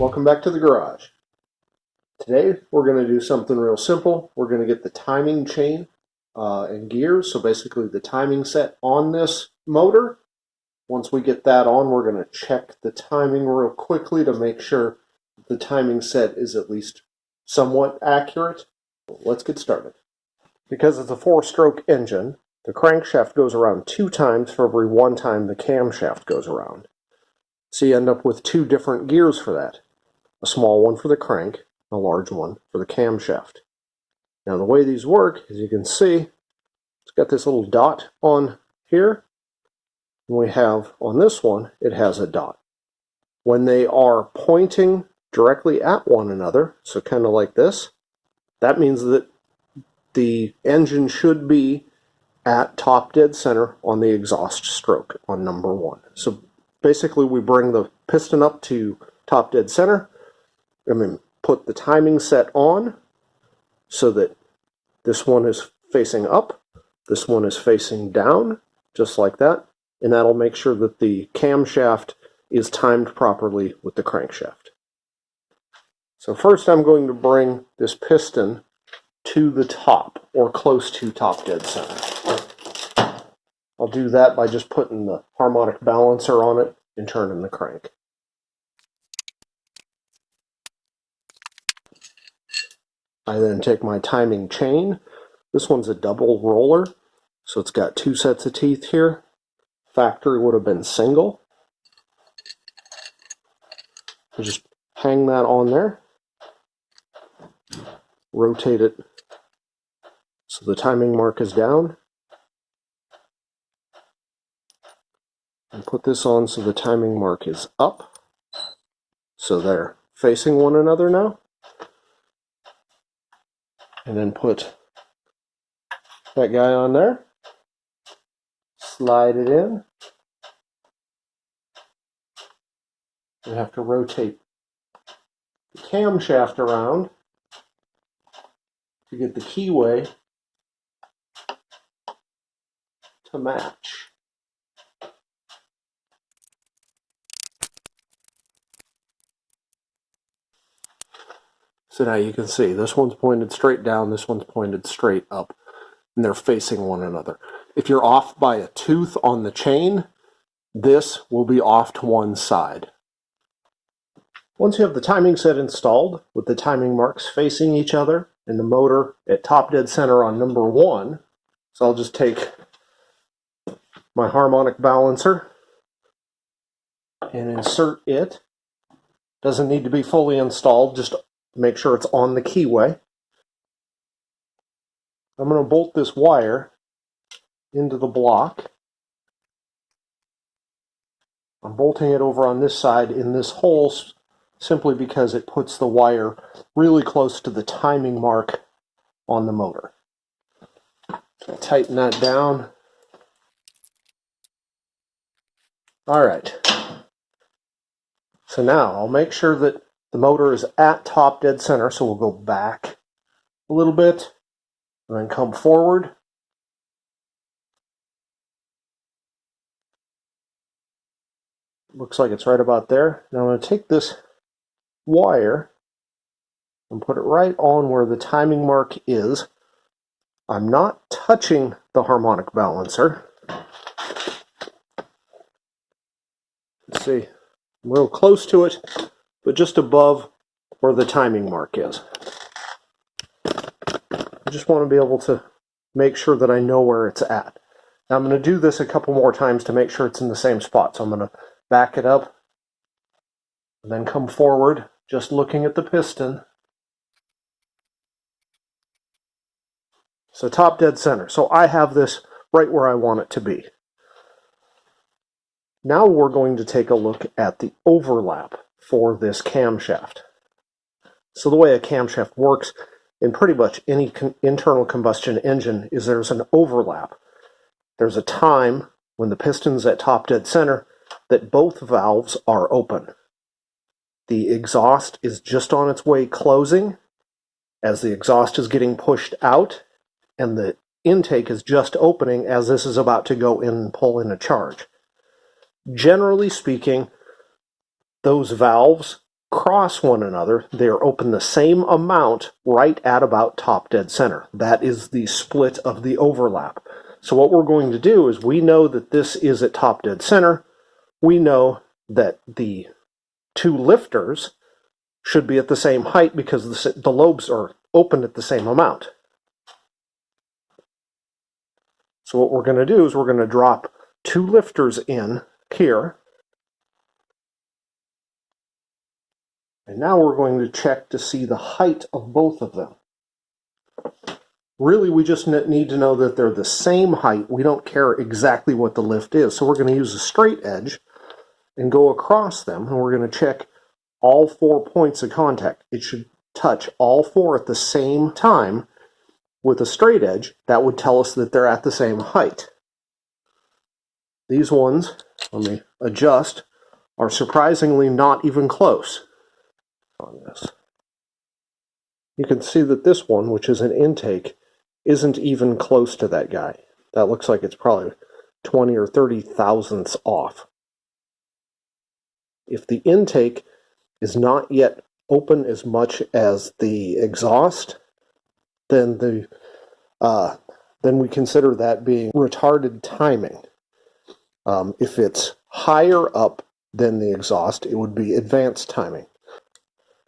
Welcome back to the garage. Today we're going to do something real simple. We're going to get the timing chain and gears, so basically the timing set on this motor. Once we get that on, we're going to check the timing real quickly to make sure the timing set is at least somewhat accurate. Let's get started. Because it's a 4-stroke engine, the crankshaft goes around 2 times for every 1 time the camshaft goes around. So you end up with 2 different gears for that. A small one for the crank, a large one for the camshaft. Now the way these work, as you can see, it's got this little dot on here. And we have, on this one, it has a dot. When they are pointing directly at one another, so kind of like this, that means that the engine should be at top dead center on the exhaust stroke on number 1. So basically we bring the piston up to top dead center, and then put the timing set on so that this one is facing up, this one is facing down, just like that, and that'll make sure that the camshaft is timed properly with the crankshaft. So first I'm going to bring this piston to the top, or close to top dead center. I'll do that by just putting the harmonic balancer on it and turning the crank. I then take my timing chain. This one's a double roller, so it's got 2 sets of teeth here. Factory would have been single. I just hang that on there. Rotate it so the timing mark is down. And put this on so the timing mark is up. So they're facing one another now. And then put that guy on there. Slide it in. We have to rotate the camshaft around to get the keyway to match. So now you can see this one's pointed straight down, this one's pointed straight up, and they're facing one another. If you're off by a tooth on the chain, this will be off to one side. Once you have the timing set installed with the timing marks facing each other and the motor at top dead center on number 1, so I'll just take my harmonic balancer and insert it. Doesn't need to be fully installed, just make sure it's on the keyway. I'm going to bolt this wire into the block. I'm bolting it over on this side in this hole simply because it puts the wire really close to the timing mark on the motor. So tighten that down. Alright. So now I'll make sure that the motor is at top dead center, so we'll go back a little bit and then come forward. Looks like it's right about there. Now I'm going to take this wire and put it right on where the timing mark is. I'm not touching the harmonic balancer. Let's see, I'm real close to it, but just above where the timing mark is. I just want to be able to make sure that I know where it's at. Now I'm going to do this a couple more times to make sure it's in the same spot. So I'm going to back it up and then come forward, just looking at the piston. So top dead center. So I have this right where I want it to be. Now we're going to take a look at the overlap for this camshaft. So the way a camshaft works in pretty much any internal combustion engine is there's an overlap. There's a time when the piston's at top dead center that both valves are open. The exhaust is just on its way closing as the exhaust is getting pushed out, and the intake is just opening as this is about to go in and pull in a charge. Generally speaking, those valves cross one another, they are open the same amount right at about top dead center. That is the split of the overlap. So what we're going to do is, we know that this is at top dead center. We know that the two lifters should be at the same height because the lobes are open at the same amount. So what we're going to do is we're going to drop two lifters in here. And now we're going to check to see the height of both of them. Really, we just need to know that they're the same height. We don't care exactly what the lift is. So we're going to use a straight edge and go across them, and we're going to check all 4 points of contact. It should touch all 4 at the same time with a straight edge. That would tell us that they're at the same height. These ones, let me adjust, are surprisingly not even close on this. You can see that this one, which is an intake, isn't even close to that guy. That looks like it's probably 20 or 30 thousandths off. If the intake is not yet open as much as the exhaust, then we consider that being retarded timing. If it's higher up than the exhaust, it would be advanced timing.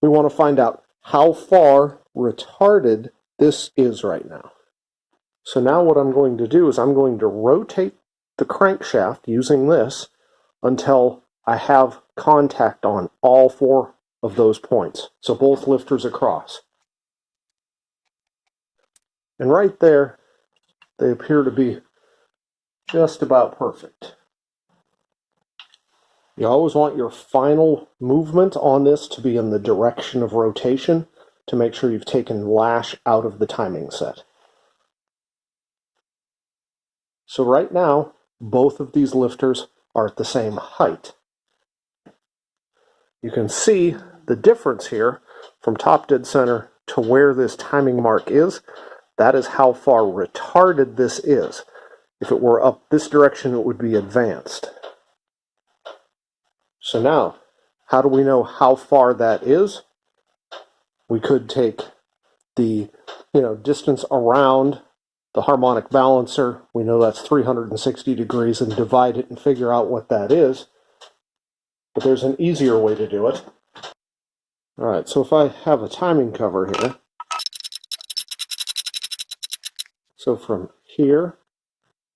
We want to find out how far retarded this is right now. So now what I'm going to do is I'm going to rotate the crankshaft using this until I have contact on all 4 of those points. So both lifters across. And right there, they appear to be just about perfect. You always want your final movement on this to be in the direction of rotation to make sure you've taken lash out of the timing set. So right now, both of these lifters are at the same height. You can see the difference here from top dead center to where this timing mark is. That is how far retarded this is. If it were up this direction, it would be advanced. So now, how do we know how far that is? We could take the distance around the harmonic balancer. We know that's 360 degrees, and divide it and figure out what that is. But there's an easier way to do it. Alright, so if I have a timing cover here, so from here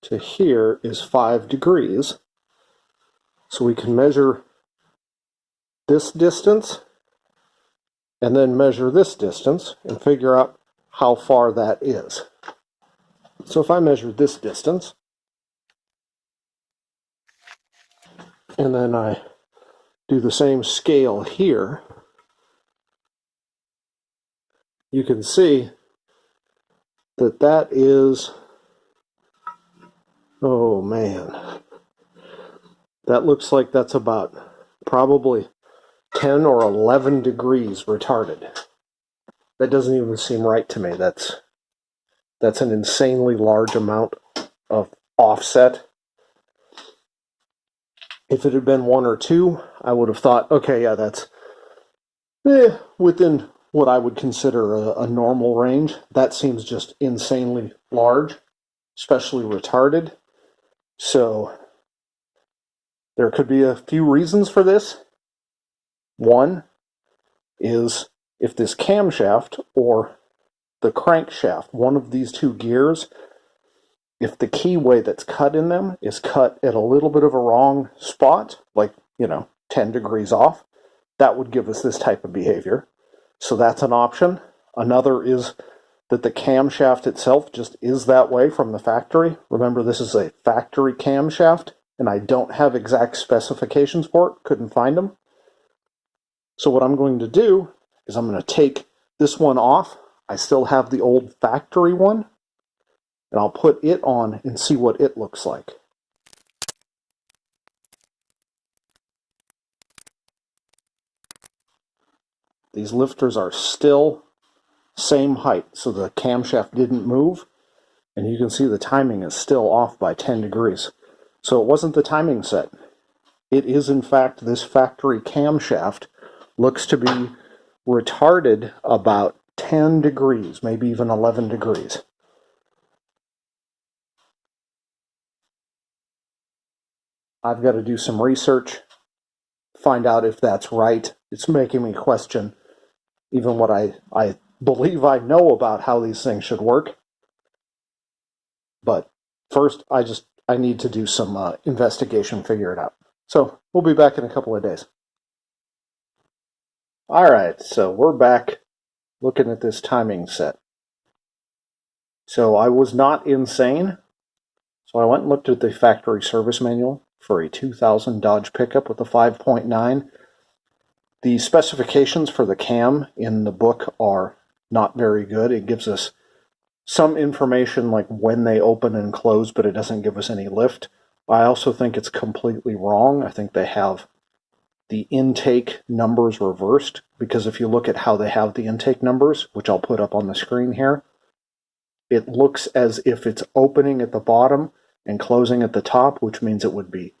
to here is 5 degrees. So we can measure this distance and then measure this distance and figure out how far that is. So if I measure this distance and then I do the same scale here, you can see that that is, oh man, that looks like that's about probably 10 or 11 degrees retarded. That doesn't even seem right to me. That's an insanely large amount of offset. If it had been 1 or 2, I would have thought, okay, yeah, that's within what I would consider a normal range. That seems just insanely large, especially retarded. So there could be a few reasons for this. One is if this camshaft or the crankshaft, one of these 2 gears, if the keyway that's cut in them is cut at a little bit of a wrong spot, like, 10 degrees off, that would give us this type of behavior. So that's an option. Another is that the camshaft itself just is that way from the factory. Remember, this is a factory camshaft, and I don't have exact specifications for it, couldn't find them. So what I'm going to do is I'm going to take this one off. I still have the old factory one, and I'll put it on and see what it looks like. These lifters are still same height, so the camshaft didn't move, and you can see the timing is still off by 10 degrees. So it wasn't the timing set. It is in fact this factory camshaft looks to be retarded about 10 degrees, maybe even 11 degrees. I've got to do some research, find out if that's right. It's making me question even what I believe I know about how these things should work. But first, I need to do some investigation, figure it out. So we'll be back in a couple of days. All right, so we're back looking at this timing set. So I was not insane. So I went and looked at the factory service manual for a 2000 Dodge pickup with a 5.9. The specifications for the cam in the book are not very good. It gives us some information like when they open and close, but it doesn't give us any lift. I also think it's completely wrong. I think they have the intake numbers reversed, because if you look at how they have the intake numbers, which I'll put up on the screen here, it looks as if it's opening at the bottom and closing at the top, which means it would be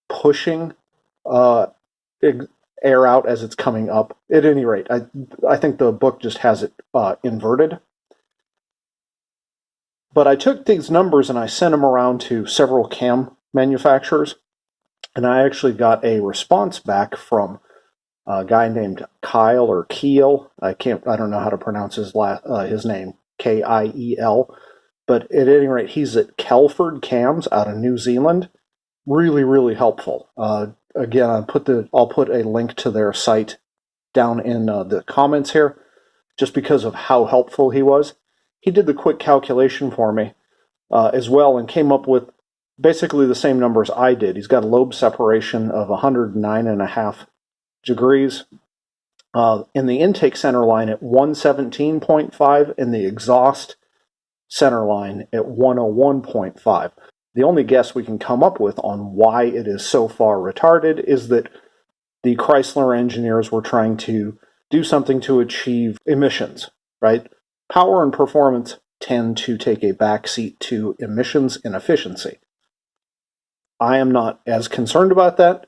pushing air out as it's coming up. At any rate, I think the book just has it inverted. But I took these numbers and I sent them around to several cam manufacturers, and I actually got a response back from a guy named Kiel or Kiel. I don't know how to pronounce his name, Kiel. But at any rate, he's at Kelford Cams out of New Zealand. Really, really helpful. Again, I'll put a link to their site down in the comments here, just because of how helpful he was. He did the quick calculation for me as well, and came up with basically the same numbers I did. He's got a lobe separation of 109.5 degrees in the intake center line at 117.5, and the exhaust center line at 101.5. The only guess we can come up with on why it is so far retarded is that the Chrysler engineers were trying to do something to achieve emissions, right? Power and performance tend to take a backseat to emissions and efficiency. I am not as concerned about that.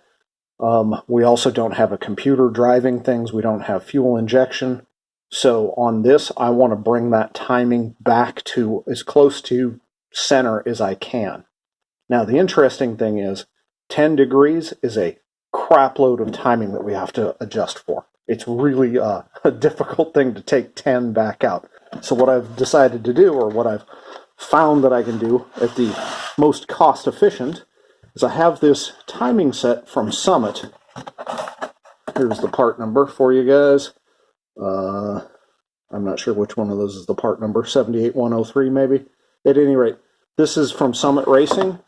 We also don't have a computer driving things. We don't have fuel injection. So on this, I want to bring that timing back to as close to center as I can. Now, the interesting thing is 10 degrees is a crap load of timing that we have to adjust for. It's really a difficult thing to take 10 back out. So what I've decided to do, or what I've found that I can do at the most cost efficient, is I have this timing set from Summit. Here's the part number for you guys. I'm not sure which one of those is the part number, 78103 maybe. At any rate, this is from Summit Racing.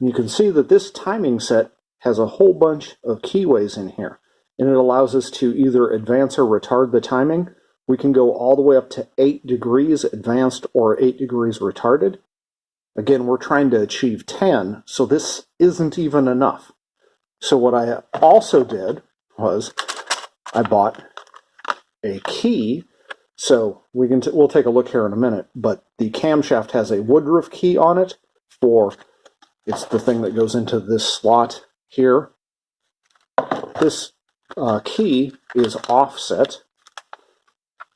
You can see that this timing set has a whole bunch of keyways in here, and it allows us to either advance or retard the timing. We can go all the way up to 8 degrees advanced or 8 degrees retarded. Again, we're trying to achieve 10, so this isn't even enough. So what I also did was I bought a key. So we'll take a look here in a minute, but the camshaft has a woodruff key on it it's the thing that goes into this slot here. This key is offset.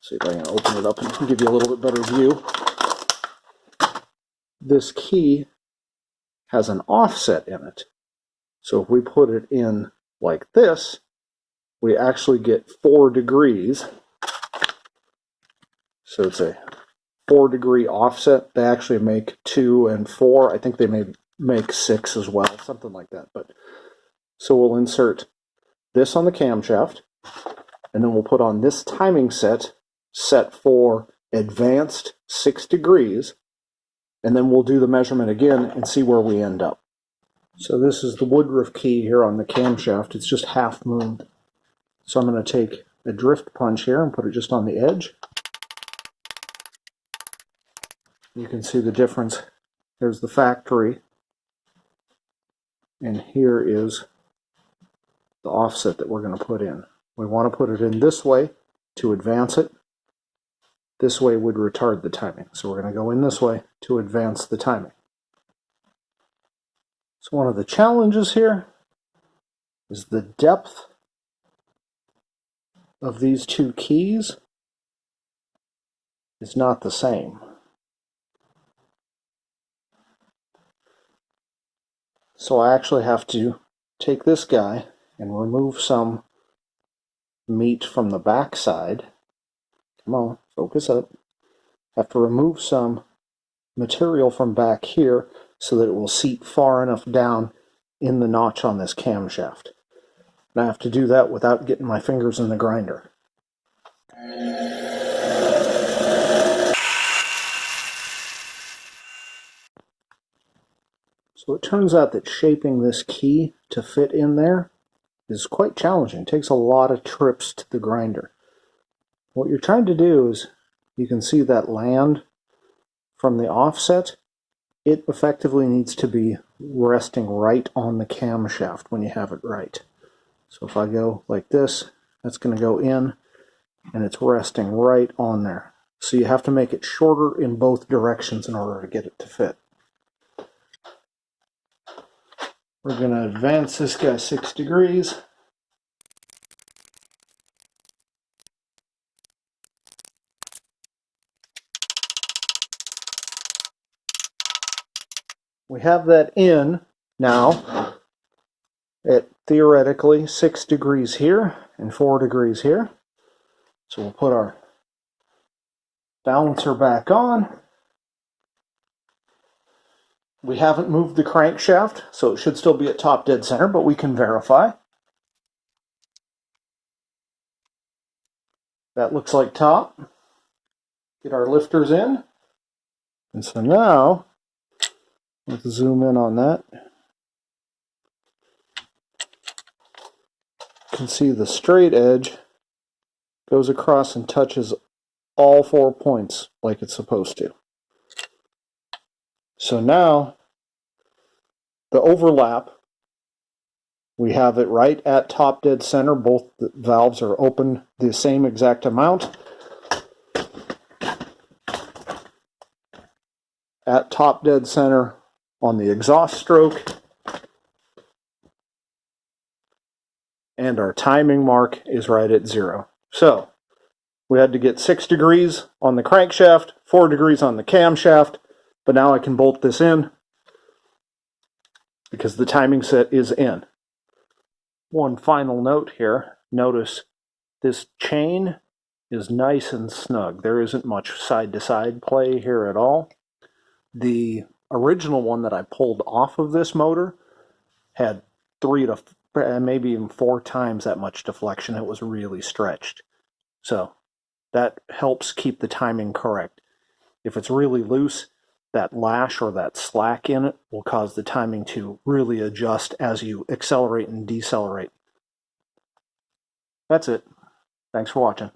See if I can open it up and give you a little bit better view. This key has an offset in it. So if we put it in like this, we actually get 4 degrees. So it's a 4-degree offset. They actually make 2 and 4. I think they may make 6 as well, something like that. But so we'll insert this on the camshaft, and then we'll put on this timing set for advanced 6 degrees, and then we'll do the measurement again and see where we end up. So this is the woodruff key here on the camshaft. It's just half moon. So I'm going to take a drift punch here and put it just on the edge. You can see the difference. There's the factory, and here is the offset that we're going to put in. We want to put it in this way to advance it. This way would retard the timing. So we're going to go in this way to advance the timing. So one of the challenges here is the depth of these two keys is not the same. So I actually have to take this guy and remove some meat from the back side. Come on, focus up. Have to remove some material from back here so that it will seat far enough down in the notch on this camshaft. And I have to do that without getting my fingers in the grinder. So it turns out that shaping this key to fit in there is quite challenging. It takes a lot of trips to the grinder. What you're trying to do is, you can see that land from the offset, it effectively needs to be resting right on the camshaft when you have it right. So if I go like this, that's going to go in, and it's resting right on there. So you have to make it shorter in both directions in order to get it to fit. We're going to advance this guy 6 degrees. We have that in now at theoretically 6 degrees here and 4 degrees here. So we'll put our balancer back on. We haven't moved the crankshaft, so it should still be at top dead center, but we can verify. That looks like top. Get our lifters in. And so now, let's zoom in on that. You can see the straight edge goes across and touches all 4 points like it's supposed to. So now, the overlap, we have it right at top dead center. Both the valves are open the same exact amount. At top dead center on the exhaust stroke. And our timing mark is right at 0. So, we had to get 6 degrees on the crankshaft, 4 degrees on the camshaft, but now I can bolt this in because the timing set is in. One final note here. Notice this chain is nice and snug. There isn't much side-to-side play here at all. The original one that I pulled off of this motor had 3 to maybe even 4 times that much deflection. It was really stretched. So that helps keep the timing correct. If it's really loose, that lash or that slack in it will cause the timing to really adjust as you accelerate and decelerate. That's it. Thanks for watching.